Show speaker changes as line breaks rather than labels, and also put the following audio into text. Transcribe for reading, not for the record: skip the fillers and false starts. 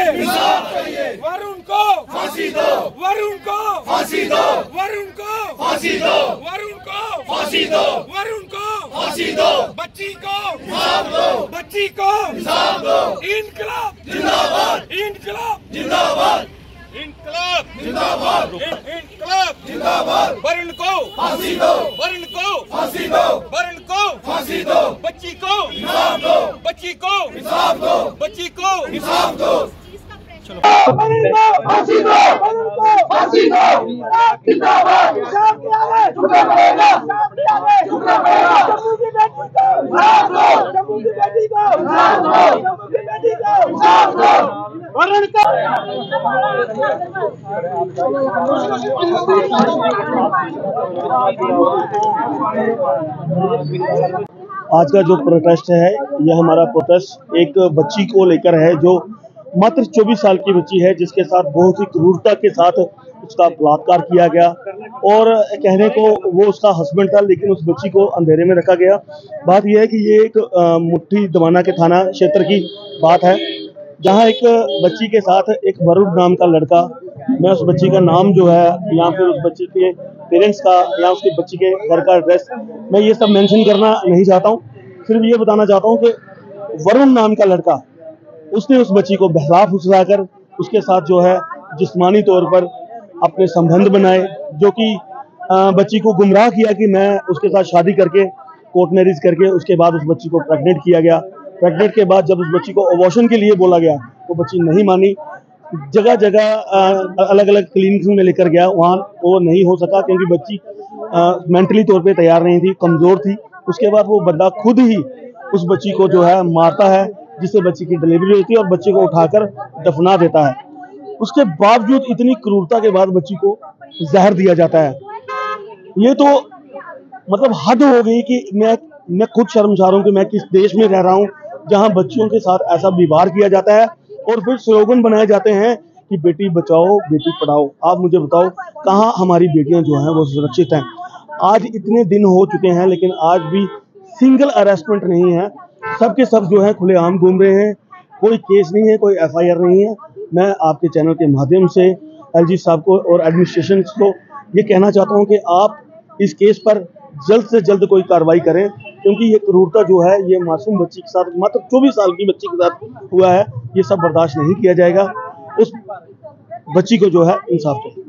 वरुण को फांसी दो, वरुण को फांसी दो, वरुण को फांसी दो, वरुण को फांसी दो, वरुण को फांसी दो, बच्ची को इंसाफ दो, बच्ची को इंसाफ दो। इनकलाब जिंदाबाद, इनकलाब जिंदाबाद, इनकलाब जिंदाबाद, इनकलाब जिंदाबाद। वरुण को फांसी दो, वरुण को फांसी दो, वरुण को फांसी दो, बच्ची को इंसाफ दो, बच्ची को इंसाफ दो, बच्ची को इंसाफ दो। वरुण को फांसी दो, वरुण को फांसी दो, जिंदाबाद। इंसाफ किया है, झूठा पड़ेगा, झूठा पड़ेगा। जम्मू की बेटी को इंसाफ दो, जम्मू की बेटी को इंसाफ दो, जम्मू की बेटी को इंसाफ दो। वरुण को
आज का जो प्रोटेस्ट है, यह हमारा प्रोटेस्ट एक बच्ची को लेकर है जो मात्र 24 साल की बच्ची है, जिसके साथ बहुत ही क्रूरता के साथ उसका बलात्कार किया गया। और कहने को वो उसका हस्बैंड था, लेकिन उस बच्ची को अंधेरे में रखा गया। बात यह है कि ये एक मुट्ठी दवाना के थाना क्षेत्र की बात है, जहां एक बच्ची के साथ एक वरुण नाम का लड़का, मैं उस बच्ची का नाम जो है या फिर उस बच्ची के पेरेंट्स का या उसके बच्ची के घर का एड्रेस मैं ये सब मेंशन करना नहीं चाहता हूँ। सिर्फ ये बताना चाहता हूँ कि वरुण नाम का लड़का, उसने उस बच्ची को बहला फुसलाकर उसके साथ जो है जिस्मानी तौर पर अपने संबंध बनाए, जो कि बच्ची को गुमराह किया कि मैं उसके साथ शादी करके कोर्ट मैरिज करके उसके बाद उस बच्ची को प्रेग्नेंट किया गया। प्रेग्नेंट के बाद जब उस बच्ची को अबॉर्शन के लिए बोला गया, वो बच्ची नहीं मानी। जगह जगह अलग अलग क्लिनिक्स में लेकर गया, वहाँ वो नहीं हो सका क्योंकि बच्ची मेंटली तौर पे तैयार नहीं थी, कमज़ोर थी। उसके बाद वो बंदा खुद ही उस बच्ची को जो है मारता है, जिससे बच्ची की डिलीवरी होती है और बच्चे को उठाकर दफना देता है। उसके बावजूद इतनी क्रूरता के बाद बच्ची को जहर दिया जाता है। ये तो मतलब हद हो गई कि मैं खुद शर्मसार हूँ कि मैं किस देश में रह रहा हूँ जहाँ बच्चियों के साथ ऐसा व्यवहार किया जाता है और फिर स्लोगन बनाए जाते हैं कि बेटी बचाओ बेटी पढ़ाओ। आप मुझे बताओ, कहाँ हमारी बेटियां जो हैं वो सुरक्षित हैं? आज इतने दिन हो चुके हैं, लेकिन आज भी सिंगल अरेस्टमेंट नहीं है। सबके सब जो है खुलेआम घूम रहे हैं, कोई केस नहीं है, कोई FIR नहीं है। मैं आपके चैनल के माध्यम से LG साहब को और एडमिनिस्ट्रेशन को ये कहना चाहता हूँ कि आप इस केस पर जल्द से जल्द कोई कार्रवाई करें, क्योंकि ये क्रूरता जो है ये मासूम बच्ची के साथ, मात्र 24 साल की बच्ची के साथ हुआ है। ये सब बर्दाश्त नहीं किया जाएगा। उस बच्ची को जो है इंसाफ चाहिए।